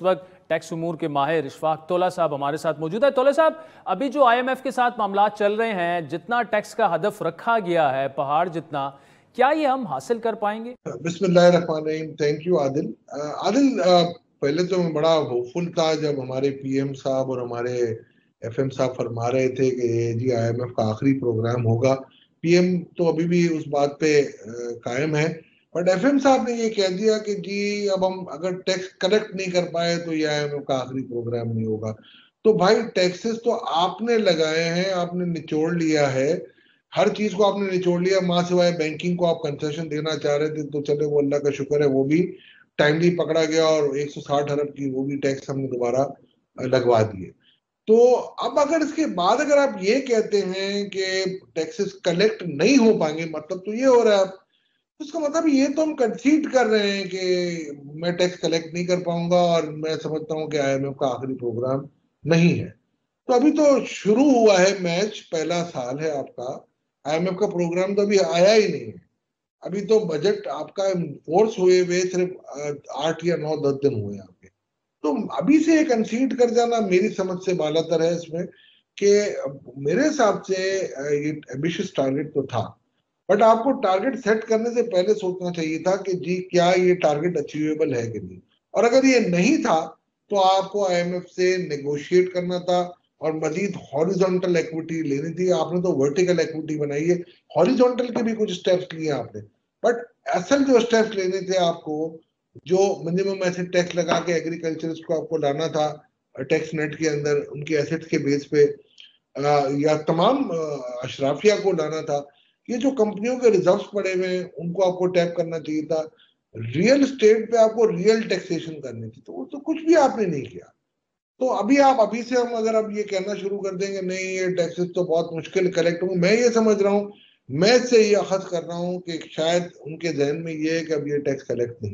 इस वक्त टैक्स उमूर के माहिर इशफाक तोला साहब हमारे साथ मौजूद है। तोला साहब, अभी जो IMF के साथ मामला चल रहे हैं, जितना टैक्स का हदफ रखा गया है पहाड़ जितना, क्या ये हम हासिल कर पाएंगे? बिस्मिल्लाहिर्रहमानिर्रहीम। Thank you Adil. पहले तो मैं बड़ा होपफुल था जब हमारे PM साहब और हमारे FM साहब फरमा रहे थे कि ये जी IMF का आखिरी प्रोग्राम होगा। PM तो अभी भी उस बात पे कायम है, बट FM साहब ने ये कह दिया कि जी अब हम अगर टैक्स कलेक्ट नहीं कर पाए तो ये IMF का आखिरी प्रोग्राम नहीं होगा। तो भाई टैक्सेस तो आपने लगाए हैं, आपने निचोड़ लिया है, हर चीज को आपने निचोड़ लिया। माँ सिवाय बैंकिंग को आप कंसेशन देना चाह रहे थे, तो चले वो अल्लाह का शुक्र है वो भी टाइमली पकड़ा गया और 160 अरब की वो भी टैक्स हमने दोबारा लगवा दिए। तो अब अगर इसके बाद अगर आप ये कहते हैं कि टैक्सेस कलेक्ट नहीं हो पाएंगे, मतलब तो ये हो रहा है, तो इसका मतलब ये तो हम कंसीड कर रहे हैं कि मैं टैक्स कलेक्ट नहीं कर पाऊंगा और मैं समझता हूँ कि IMF का आखिरी प्रोग्राम नहीं है। तो अभी तो शुरू हुआ है मैच, पहला साल है आपका। IMF का प्रोग्राम तो अभी आया ही नहीं है। अभी तो बजट आपका फोर्स हुए हुए सिर्फ 8 या 9 10 दिन हुए आपके। तो अभी से ये कंसीड कर जाना मेरी समझ से बालातर है इसमें, कि मेरे हिसाब से ये एम्बिशियस टारगेट तो था, बट आपको टारगेट सेट करने से पहले सोचना चाहिए था कि जी क्या ये टारगेट अचीवेबल है कि नहीं। और अगर ये नहीं था तो आपको IMF से नेगोशिएट करना था और मजीद हॉरिजॉन्टल इक्विटी लेनी थी। आपने तो वर्टिकल इक्विटी बनाई है, हॉरिजॉन्टल के भी कुछ स्टेप्स लिए आपने, बट असल जो स्टेप्स लेने थे आपको, जो मिनिमम एसेट टैक्स लगा के एग्रीकल्चर को आपको लाना था टैक्स नेट के अंदर उनके एसेट्स के बेस पे, या तमाम अशराफिया को लाना था। ये जो कंपनियों के रिजर्व्स पड़े हुए हैं उनको आपको टैप करना चाहिए था। रियल स्टेट पे आपको रियल टैक्सेशन करनी थी, तो वो तो कुछ भी आपने नहीं किया। तो अभी से हम अगर अब ये कहना शुरू कर देंगे नहीं ये टैक्सेस तो बहुत मुश्किल कलेक्ट होंगे, मैं ये समझ रहा हूँ, मैं से ये अखज़ कर रहा हूँ कि शायद उनके जहन में ये है कि अब ये टैक्स कलेक्ट नहीं